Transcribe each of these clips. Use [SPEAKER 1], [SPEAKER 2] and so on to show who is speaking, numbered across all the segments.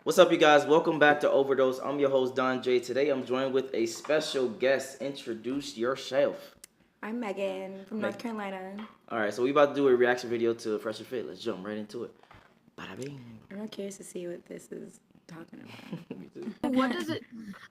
[SPEAKER 1] What's up, you guys? Welcome back to Overdose. I'm your host, Don Jaye. Today, I'm joined with a special guest. Introduce yourself.
[SPEAKER 2] I'm Megan from North Carolina.
[SPEAKER 1] All right, so we about to do a reaction video to FreshandFit. Let's jump right into it. Bada bing.
[SPEAKER 2] I'm real curious to see what this is talking about.
[SPEAKER 3] What does it?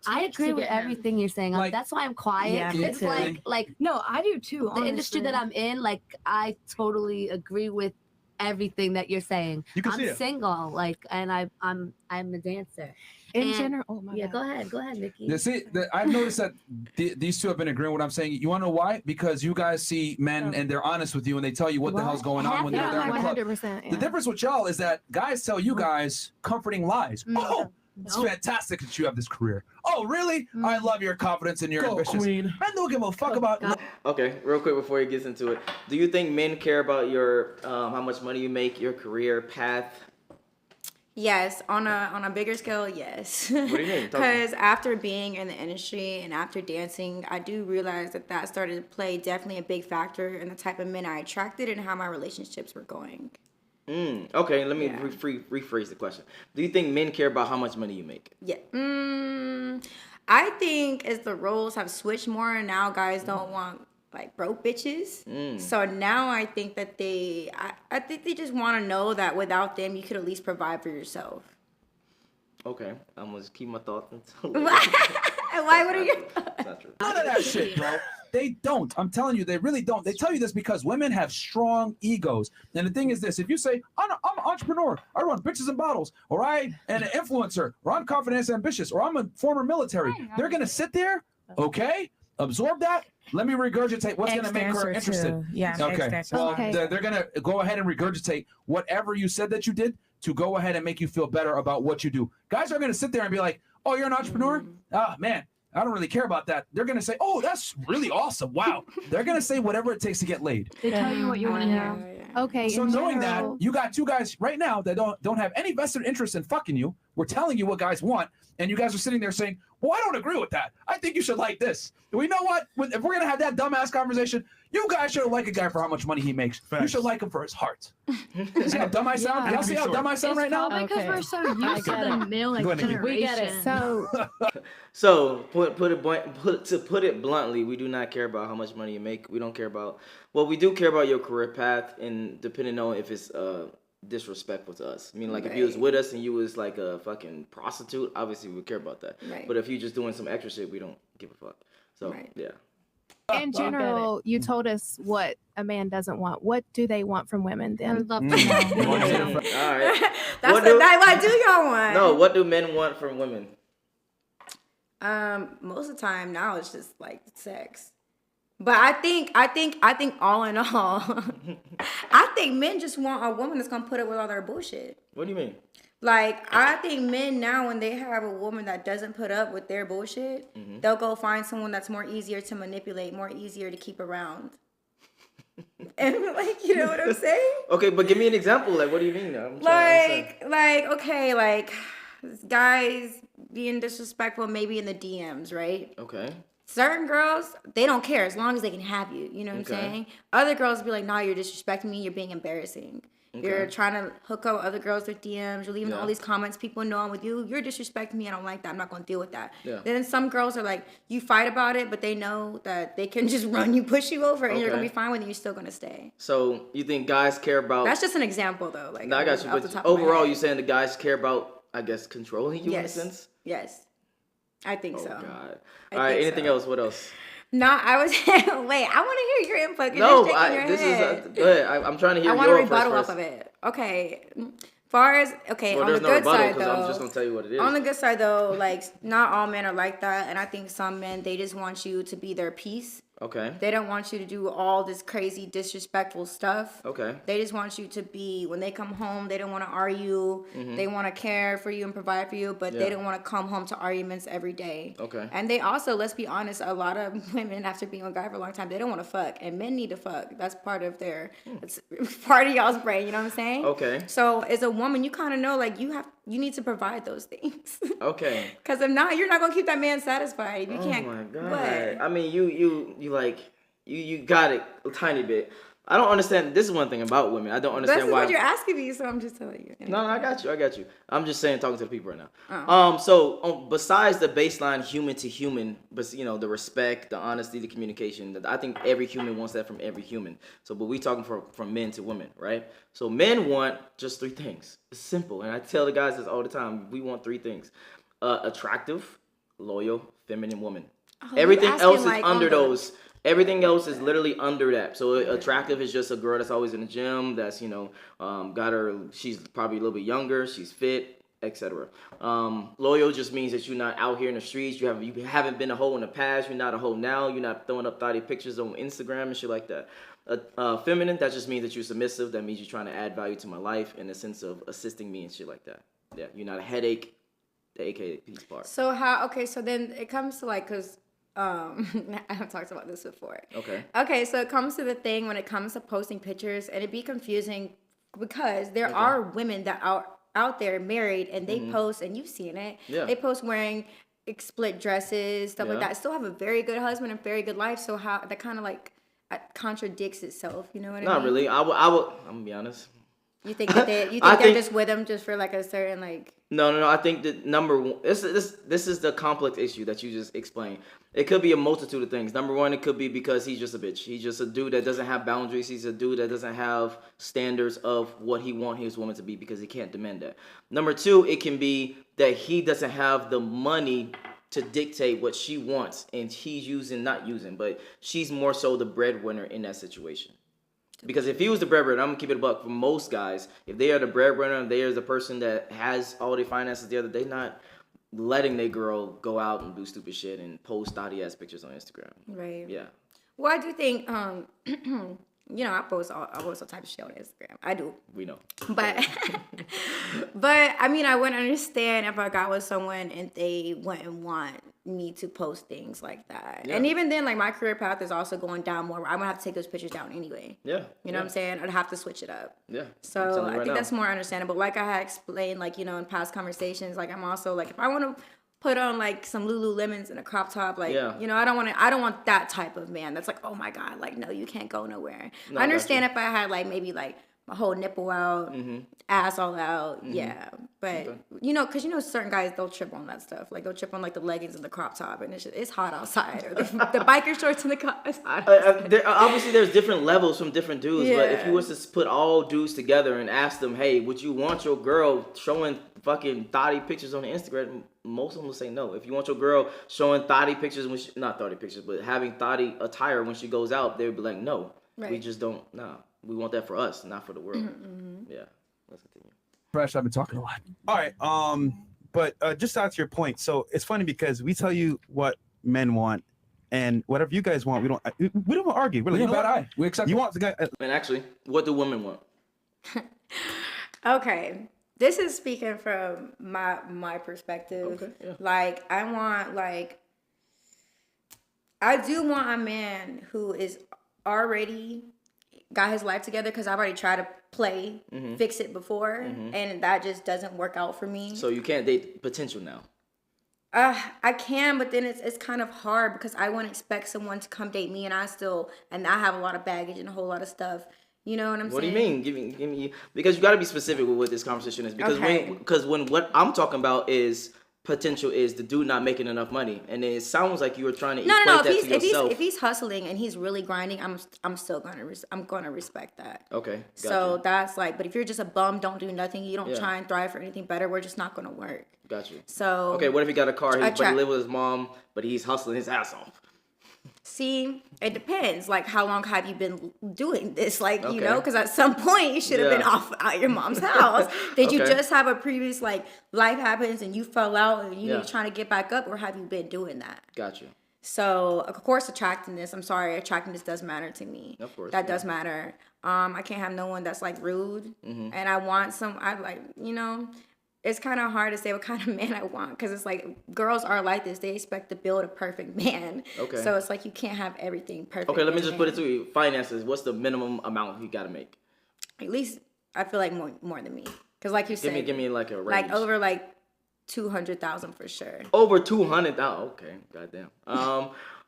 [SPEAKER 4] I agree with everything you're saying.
[SPEAKER 3] Like,
[SPEAKER 4] that's why I'm quiet.
[SPEAKER 3] yeah, me
[SPEAKER 4] It's
[SPEAKER 3] too.
[SPEAKER 4] like
[SPEAKER 3] No, I do too.
[SPEAKER 4] the industry that I'm in. Like I totally agree with everything that you're saying.
[SPEAKER 5] You can see
[SPEAKER 4] I'm
[SPEAKER 5] it.
[SPEAKER 4] single, and I'm a dancer.
[SPEAKER 3] in
[SPEAKER 4] And-
[SPEAKER 3] general. Oh my
[SPEAKER 4] Yeah,
[SPEAKER 3] God.
[SPEAKER 4] go ahead, Nikki.
[SPEAKER 5] Yeah, see, I've noticed that these two have been agreeing with what I'm saying. You want to know why? Because you guys see men and they're honest with you and they tell you what the hell's going on when they're there in the club.
[SPEAKER 3] 100%.
[SPEAKER 5] The difference with y'all is that guys tell you guys comforting lies. Oh, it's fantastic that you have this career. Oh, really? I love your confidence and your ambitions.
[SPEAKER 6] Queen.
[SPEAKER 5] Men don't give a fuck about.
[SPEAKER 1] Okay, real quick before he gets into it. Do you think men care about your how much money you make, your career path?
[SPEAKER 2] Yes, on a bigger scale, yes.
[SPEAKER 1] What do you mean? Talk to me.
[SPEAKER 2] Because after being in the industry and after dancing, I do realize that started to play definitely a big factor in the type of men I attracted and how my relationships were going.
[SPEAKER 1] Okay, let me
[SPEAKER 2] Yeah.
[SPEAKER 1] rephrase the question. Do you think men care about how much money you make?
[SPEAKER 2] Yeah. I think as the roles have switched more and now guys don't want like broke bitches. So now I think that I think they just want to know that without them you could at least provide for yourself.
[SPEAKER 1] Okay, I'm gonna just keep my thoughts until
[SPEAKER 2] Why? What are your thoughts?
[SPEAKER 1] not true.
[SPEAKER 5] None of that shit, bro. They don't. I'm telling you, they really don't. They tell you this because women have strong egos. And the thing is this, if you say, I'm an entrepreneur, I run bitches and bottles, or I am an influencer, or I'm confident and ambitious, or I'm a former military, they're going to sit there, okay, absorb that, let me regurgitate what's going to make her interested.
[SPEAKER 3] Yeah.
[SPEAKER 5] Okay, well,
[SPEAKER 4] Okay.
[SPEAKER 5] they're going to go ahead and regurgitate whatever you said that you did to go ahead and make you feel better about what you do. Guys are going to sit there and be like, oh, you're an entrepreneur? Ah, man. I don't really care about that. They're going to say, oh, that's really awesome. Wow. They're going to say whatever it takes to get laid.
[SPEAKER 3] They tell you what you want to hear. Okay.
[SPEAKER 5] So
[SPEAKER 3] in
[SPEAKER 5] knowing
[SPEAKER 3] general,
[SPEAKER 5] that, you got two guys right now that don't have any vested interest in fucking you. We're telling you what guys want, and you guys are sitting there saying, well, I don't agree with that. I think you should like this. We know what? If we're going to have that dumbass conversation, you guys should like a guy for how much money he makes. You should like him for his heart. See how dumb I sound?
[SPEAKER 3] Yeah.
[SPEAKER 5] Y'all see how dumb I sound right now?
[SPEAKER 3] Probably because we're so used to the male
[SPEAKER 5] Go ahead, Nikki.
[SPEAKER 3] generation.
[SPEAKER 4] We get it.
[SPEAKER 3] So
[SPEAKER 1] So to put it bluntly, we do not care about how much money you make. We don't care about. Well, we do care about your career path, and depending on if it's disrespectful to us. I mean, like if you was with us and you was like a fucking prostitute, obviously we would care about that.
[SPEAKER 2] Right.
[SPEAKER 1] But if you just doing some extra shit, we don't give a fuck. So
[SPEAKER 2] Right.
[SPEAKER 1] yeah.
[SPEAKER 3] in general, you told us what a man doesn't want. What do they want from women
[SPEAKER 4] I would
[SPEAKER 3] then?
[SPEAKER 4] love to know.
[SPEAKER 1] All right.
[SPEAKER 2] That's
[SPEAKER 1] What
[SPEAKER 2] the
[SPEAKER 1] do-
[SPEAKER 2] what do y'all want?
[SPEAKER 1] No, what do men want from women?
[SPEAKER 2] Most of the time now it's just like sex. But I think all in all, I think men just want a woman that's gonna put up with all their bullshit.
[SPEAKER 1] What do you mean?
[SPEAKER 2] Like I think men now, when they have a woman that doesn't put up with their bullshit, they'll go find someone that's more easier to manipulate, more easier to keep around. And like, you know what I'm saying?
[SPEAKER 1] Okay, but give me an example. Like, what do you mean? I'm trying to understand.
[SPEAKER 2] Okay, like guys being disrespectful maybe in the DMs, right?
[SPEAKER 1] Okay.
[SPEAKER 2] Certain girls, they don't care as long as they can have you. You know what
[SPEAKER 1] Okay.
[SPEAKER 2] I'm saying? Other girls be like, nah, you're disrespecting me. You're being embarrassing. You're
[SPEAKER 1] Okay.
[SPEAKER 2] trying to hook up with other girls with DMs. You're leaving
[SPEAKER 1] Yeah.
[SPEAKER 2] all these comments. People know I'm with you. You're disrespecting me. I don't like that. I'm not going to deal with that.
[SPEAKER 1] Yeah.
[SPEAKER 2] Then some girls are like, you fight about it, but they know that they can just run you, push you over, and you're going to
[SPEAKER 1] Okay.
[SPEAKER 2] be fine with it. You're still going to stay.
[SPEAKER 1] So you think guys care about?
[SPEAKER 2] That's just an example, though. Like,
[SPEAKER 1] No, I got you.
[SPEAKER 2] off the
[SPEAKER 1] But
[SPEAKER 2] top of my
[SPEAKER 1] overall,
[SPEAKER 2] head.
[SPEAKER 1] you saying the guys care about, I guess, controlling you
[SPEAKER 2] Yes.
[SPEAKER 1] in a sense?
[SPEAKER 2] Yes. I think
[SPEAKER 1] Oh
[SPEAKER 2] so.
[SPEAKER 1] God.
[SPEAKER 2] I
[SPEAKER 1] All right.
[SPEAKER 2] think
[SPEAKER 1] Anything
[SPEAKER 2] so.
[SPEAKER 1] else? What else?
[SPEAKER 2] No, I was wait. I want to hear your input. 'Cause
[SPEAKER 1] No,
[SPEAKER 2] you're shaking your
[SPEAKER 1] this
[SPEAKER 2] head.
[SPEAKER 1] is go ahead. I'm trying to hear
[SPEAKER 2] I
[SPEAKER 1] your
[SPEAKER 2] want to
[SPEAKER 1] first.
[SPEAKER 2] rebuttal off of it. Okay. Far as okay,
[SPEAKER 1] Well,
[SPEAKER 2] on the
[SPEAKER 1] there's no
[SPEAKER 2] good
[SPEAKER 1] rebuttal
[SPEAKER 2] side
[SPEAKER 1] because I'm just
[SPEAKER 2] though.
[SPEAKER 1] gonna tell you what it is.
[SPEAKER 2] On the good side though, like not all men are like that, and I think some men they just want you to be their peace.
[SPEAKER 1] Okay.
[SPEAKER 2] They don't want you to do all this crazy disrespectful stuff.
[SPEAKER 1] Okay.
[SPEAKER 2] They just want you to be when they come home. They don't want to argue. They want to care for you and provide for you, but
[SPEAKER 1] Yeah.
[SPEAKER 2] they don't want to come home to arguments every day.
[SPEAKER 1] Okay.
[SPEAKER 2] And they also, let's be honest, a lot of women after being with a guy for a long time, they don't want to fuck, and men need to fuck. That's part of their, it's part of y'all's brain. You know what I'm saying?
[SPEAKER 1] Okay.
[SPEAKER 2] So as a woman, you kind of know like you need to provide those things.
[SPEAKER 1] Okay.
[SPEAKER 2] Because if not, you're not gonna keep that man satisfied. If you can't.
[SPEAKER 1] Oh my God.
[SPEAKER 2] What?
[SPEAKER 1] I mean, you got it a tiny bit. I don't understand. This is one thing about women. I don't
[SPEAKER 2] This
[SPEAKER 1] understand
[SPEAKER 2] is
[SPEAKER 1] why.
[SPEAKER 2] what you're asking me, so I'm just telling you.
[SPEAKER 1] No, I got you. I'm just saying, talking to the people right now. So besides the baseline human to human, but the respect, the honesty, the communication, I think every human wants that from every human. So, but we talking from men to women, right? So men want just 3 things. It's simple, and I tell the guys this all the time. We want 3 things: attractive, loyal, feminine woman. Everything else is under those. Everything else is literally under that. So attractive is just a girl that's always in the gym. That's got her. She's probably a little bit younger. She's fit, etc. Loyal just means that you're not out here in the streets. You haven't been a hoe in the past. You're not a hoe now. You're not throwing up thotty pictures on Instagram and shit like that. Feminine, that just means that you're submissive. That means you're trying to add value to my life in the sense of assisting me and shit like that. Yeah, you're not a headache. The AKA piece part.
[SPEAKER 2] So how? Okay, so then it comes to like, cause I've talked about this before. Okay, so it comes to the thing when it comes to posting pictures, and it be confusing because there are women that are out there married and they post, and you've seen it. Yeah. They post wearing split dresses, stuff like that. Still have a very good husband and very good life. So how that kind of like contradicts itself. You know what I mean?
[SPEAKER 1] Not really. I would. I'm gonna be honest.
[SPEAKER 2] You think that they're just with them just for like a certain like?
[SPEAKER 1] No. I think that number one, this is the complex issue that you just explained. It could be a multitude of things. Number one, it could be because he's just a bitch. He's just a dude that doesn't have boundaries. He's a dude that doesn't have standards of what he wants his woman to be because he can't demand that. Number two, it can be that he doesn't have the money to dictate what she wants, and but she's more so the breadwinner in that situation. Because if he was the breadwinner, I'm gonna keep it a buck. For most guys, if they are the breadwinner, they are the person that has all the finances together, they not letting their girl go out and do stupid shit and post thotty ass pictures on Instagram.
[SPEAKER 2] Right.
[SPEAKER 1] Yeah.
[SPEAKER 2] Well, I do think, I post all types of shit on Instagram. I do.
[SPEAKER 1] We know.
[SPEAKER 2] But, but I mean, I wouldn't understand if I got with someone and they wouldn't want me to post things like that. Yeah. And even then, like, my career path is also going down more. I'm gonna have to take those pictures down anyway. Yeah. You know what I'm saying? I'd have to switch it up. Yeah. So I think that's more understandable. Like I had explained, like, in past conversations, like I'm also like, if I want to put on like some Lululemons and a crop top, like, I don't want that type of man that's like, oh my God, like, no, you can't go nowhere. No, I understand if I had like maybe like my whole nipple out, ass all out, but because certain guys, they'll trip on that stuff. Like they'll trip on like the leggings and the crop top, and it's hot outside, or the biker shorts and the car. It's hot.
[SPEAKER 1] Obviously, there's different levels from different dudes. Yeah. But if you was to put all dudes together and ask them, hey, would you want your girl showing fucking thotty pictures on the Instagram? Most of them will say no. If you want your girl showing thotty pictures not thotty pictures, but having thotty attire when she goes out, they would be like, no, we just don't. Nah. We want that for us, not for the world. Yeah. Let's continue.
[SPEAKER 5] Fresh, I've been talking a lot.
[SPEAKER 6] All right. But just out to your point, so it's funny because we tell you what men want, and whatever you guys want, we don't argue.
[SPEAKER 5] We bad eye. We accept.
[SPEAKER 6] You want the guy.
[SPEAKER 1] And actually, what do women want?
[SPEAKER 2] Okay. This is speaking from my perspective. Okay, yeah. Like, I do want a man who is already got his life together, because I've already tried to fix it before, and that just doesn't work out for me.
[SPEAKER 1] So you can't date potential now?
[SPEAKER 2] I can, but then it's kind of hard because I wouldn't expect someone to come date me, and I have a lot of baggage and a whole lot of stuff. You know what I'm saying?
[SPEAKER 1] What do you mean? Give me because you got to be specific with what this conversation is, because when what I'm talking about is potential is the dude not making enough money, and it sounds like you were trying to equate that to yourself.
[SPEAKER 2] If he's hustling and he's really grinding, I'm still gonna respect that.
[SPEAKER 1] Okay. Gotcha.
[SPEAKER 2] So that's like, but if you're just a bum, don't do nothing, you don't try and thrive for anything better, we're just not gonna work.
[SPEAKER 1] Gotcha.
[SPEAKER 2] So
[SPEAKER 1] okay, what if he got a car, but he live with his mom, but he's hustling his ass off?
[SPEAKER 2] See, it depends. Like, how long have you been doing this? Like, because at some point you should have been off at your mom's house. Did you just have a previous, like, life happens and you fell out and you're trying to get back up, or have you been doing that?
[SPEAKER 1] Gotcha.
[SPEAKER 2] So, of course, attractiveness does matter to me.
[SPEAKER 1] Of course.
[SPEAKER 2] That does matter. I can't have no one that's, like, rude. And I want it's kind of hard to say what kind of man I want, because it's like girls are like this. They expect to build a perfect man. Okay. So it's like you can't have everything perfect.
[SPEAKER 1] Okay, let me just put it to you. Finances. What's the minimum amount you got to make?
[SPEAKER 2] At least I feel like more than me, because like you said,
[SPEAKER 1] give me like a range.
[SPEAKER 2] Like over like 200,000 for sure.
[SPEAKER 1] Over 200,000. Okay, goddamn.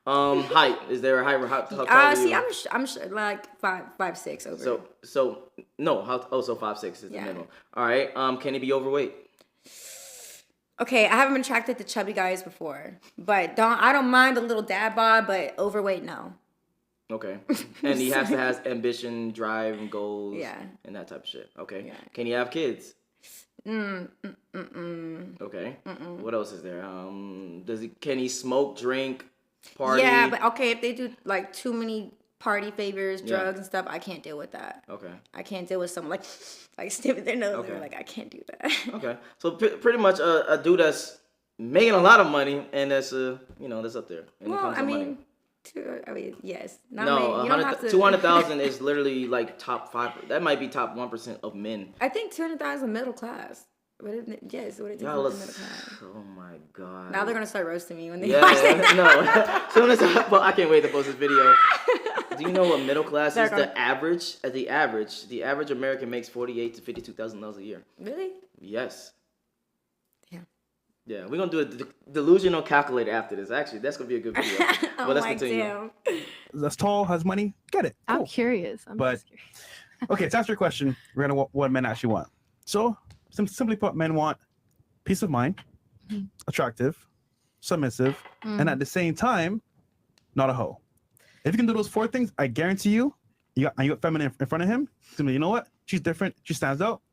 [SPEAKER 1] Height. Is there a height? How tall are
[SPEAKER 2] See,
[SPEAKER 1] you?
[SPEAKER 2] I'm like 5'6" over.
[SPEAKER 1] So no. So 5'6" is the minimum. All right. Can he be overweight?
[SPEAKER 2] Okay, I haven't been attracted to chubby guys before, but I don't mind a little dad bod, but overweight, no.
[SPEAKER 1] Okay. And he has to have ambition, drive, and goals.
[SPEAKER 2] Yeah.
[SPEAKER 1] And that type of shit. Okay.
[SPEAKER 2] Yeah.
[SPEAKER 1] Can he have kids?
[SPEAKER 2] Mm.
[SPEAKER 1] Okay. What else is there? Can he smoke, drink, party?
[SPEAKER 2] Yeah, but okay, if they do like too many party favors, drugs and stuff, I can't deal with that. Okay. I can't deal with someone like sniffing their nose. Okay. Like I can't do that.
[SPEAKER 1] Okay. So pretty much a dude that's making a lot of money and that's that's up there.
[SPEAKER 2] Well, I mean, yes. Not
[SPEAKER 1] no,
[SPEAKER 2] you don't have to...
[SPEAKER 1] 200,000 is literally like top 5. That might be top 1% of men.
[SPEAKER 2] I think 200,000 middle class. Yes, what it takes middle class.
[SPEAKER 1] Oh my god.
[SPEAKER 2] Now they're gonna start roasting me when they watch that.
[SPEAKER 1] No. Soon as I can't wait to post this video. Do you know what middle class is? The average American makes $48,000 to $52,000 a year.
[SPEAKER 2] Really?
[SPEAKER 1] Yes. Yeah, we're gonna do a delusional calculator after this. Actually, that's gonna be a good video. But let's continue.
[SPEAKER 2] Damn.
[SPEAKER 6] That's tall, has money, get it. Cool.
[SPEAKER 3] I'm curious. But
[SPEAKER 6] just curious. Okay, to answer your question, we're gonna what men actually want. So, simply put, men want peace of mind, attractive, submissive, and at the same time, not a hoe. If you can do those 4 things, I guarantee you got feminine in front of him. You know what? She's different. She stands out.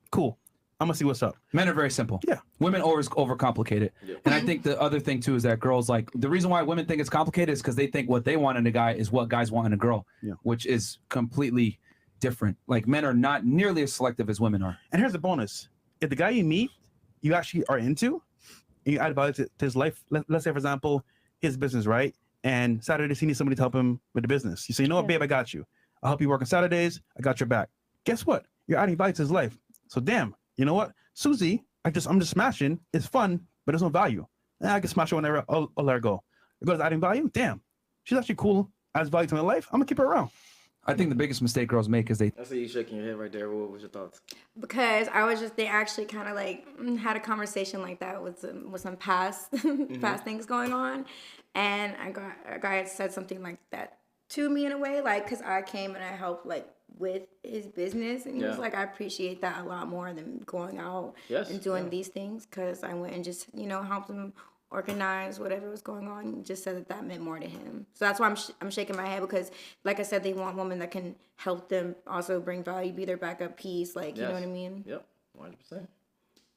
[SPEAKER 6] Cool. I'm gonna see what's up.
[SPEAKER 5] Men are very simple.
[SPEAKER 6] Yeah.
[SPEAKER 5] Women always overcomplicate it. Yeah. And I think the other thing too is that girls the reason why women think it's complicated is because they think what they want in a guy is what guys want in a girl. Yeah. Which is completely different. Like men are not nearly as selective as women are.
[SPEAKER 6] And here's the bonus. If the guy you meet, you actually are into, and you add value to his life, let's say for example, his business, right? And Saturdays he needs somebody to help him with the business. You say, you know what, babe, I got you. I'll help you work on Saturdays. I got your back. Guess what? You're adding value to his life. So damn. You know what? Susie, I'm just smashing. It's fun, but there's no value. I can smash her whenever I'll let her go. It goes adding value. Damn, she's actually cool. Adds value to my life. I'm gonna keep her around.
[SPEAKER 5] I think the biggest mistake girls make is
[SPEAKER 1] I see you shaking your head right there. What was your thoughts?
[SPEAKER 2] Because they actually kind of like had a conversation like that with some past things going on, and a guy had said something like that to me in a way, like because I came and I helped like with his business, and he was like, I appreciate that a lot more than going out and doing these things, because I went and just helped him organize whatever was going on, and just said that meant more to him. So that's why I'm shaking my head, because like I said, they want women that can help them also bring value, be their backup piece, like you know what I mean.
[SPEAKER 1] Yep, 100%.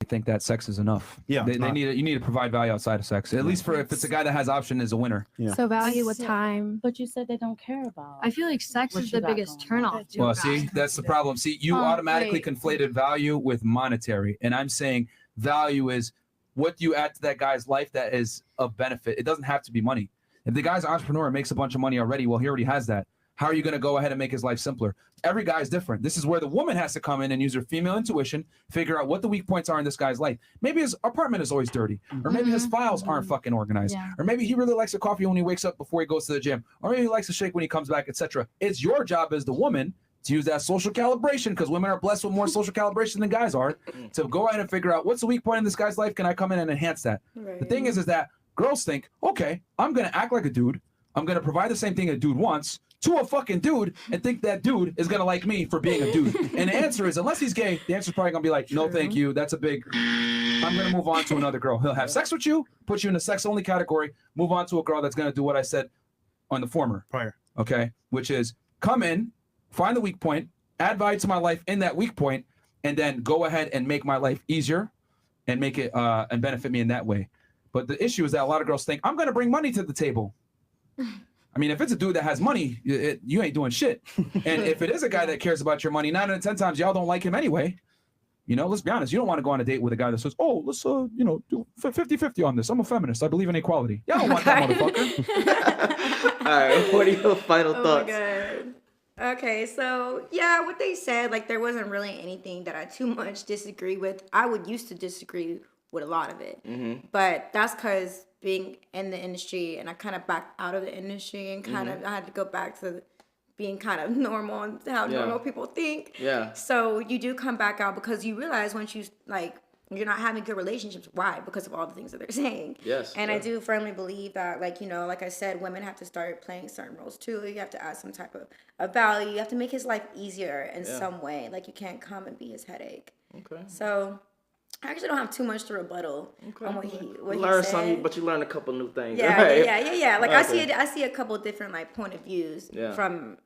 [SPEAKER 5] I think that sex is enough.
[SPEAKER 6] Yeah,
[SPEAKER 5] you need to provide value outside of sex. At least if it's a guy that has option, is a winner.
[SPEAKER 3] Yeah. So value with time.
[SPEAKER 7] But you said they don't care about.
[SPEAKER 4] I feel like sex is the biggest turnoff.
[SPEAKER 5] Well, see, that's the problem. See, you automatically conflated value with monetary, and I'm saying value is what you add to that guy's life that is of benefit. It doesn't have to be money. If the guy's an entrepreneur and makes a bunch of money already, well, he already has that. How are you going to go ahead and make his life simpler? Every guy is different. This is where the woman has to come in and use her female intuition, figure out what the weak points are in this guy's life. Maybe his apartment is always dirty, or maybe his files aren't fucking organized, or maybe he really likes a coffee when he wakes up before he goes to the gym, or maybe he likes a shake when he comes back, etc. It's your job as the woman to use that social calibration, because women are blessed with more social calibration than guys are, to go ahead and figure out what's the weak point in this guy's life. Can I come in and enhance that? Right. The thing is that girls think, okay, I'm going to act like a dude. I'm going to provide the same thing a dude wants to a fucking dude and think that dude is going to like me for being a dude. And the answer is, unless he's gay, the answer is probably going to be like, no, thank you. That's a big, I'm going to move on to another girl. He'll have sex with you, put you in a sex only category, move on to a girl that's going to do what I said on the former.
[SPEAKER 6] Prior.
[SPEAKER 5] Okay. Which is come in, find the weak point, add value to my life in that weak point, and then go ahead and make my life easier and make it and benefit me in that way. But the issue is that a lot of girls think, I'm going to bring money to the table. I mean, if it's a dude that has money, you ain't doing shit. And if it is a guy that cares about your money, 9 out of 10 times y'all don't like him anyway. You know, let's be honest. You don't want to go on a date with a guy that says, oh, let's, do 50-50 on this. I'm a feminist. I believe in equality. Y'all don't want that motherfucker.
[SPEAKER 1] All right. What are your final thoughts?
[SPEAKER 2] My God. Okay, so yeah, what they said, like there wasn't really anything that I too much disagree with. I would used to disagree with a lot of it, but that's because being in the industry, and I kind of backed out of the industry, and kind of I had to go back to being kind of normal and how normal people think. Yeah. So you do come back out because you realize once you like you're not having good relationships. Why? Because of all the things that they're saying.
[SPEAKER 1] Yes.
[SPEAKER 2] And I do firmly believe that, like, you know, like I said, women have to start playing certain roles too. You have to add some type of value. You have to make his life easier in some way. Like, you can't come and be his headache.
[SPEAKER 1] Okay.
[SPEAKER 2] So I actually don't have too much to rebuttal on what he
[SPEAKER 1] learn
[SPEAKER 2] said.
[SPEAKER 1] something, but you learn a couple new things.
[SPEAKER 2] Yeah,
[SPEAKER 1] right?
[SPEAKER 2] yeah. Like,
[SPEAKER 1] Okay.
[SPEAKER 2] I see a couple different, like, point of views
[SPEAKER 1] Yeah.
[SPEAKER 2] from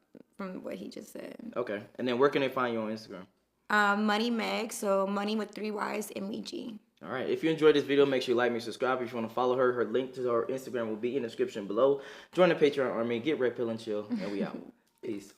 [SPEAKER 2] what he just said.
[SPEAKER 1] Okay. And then where can they find you on Instagram?
[SPEAKER 2] Money Meg, so money with 3 Y's, MEG.
[SPEAKER 1] All right. If you enjoyed this video, make sure you like me, subscribe. If you want to follow her, her link to her Instagram will be in the description below. Join the Patreon army, get red pill and chill, and we out. Peace.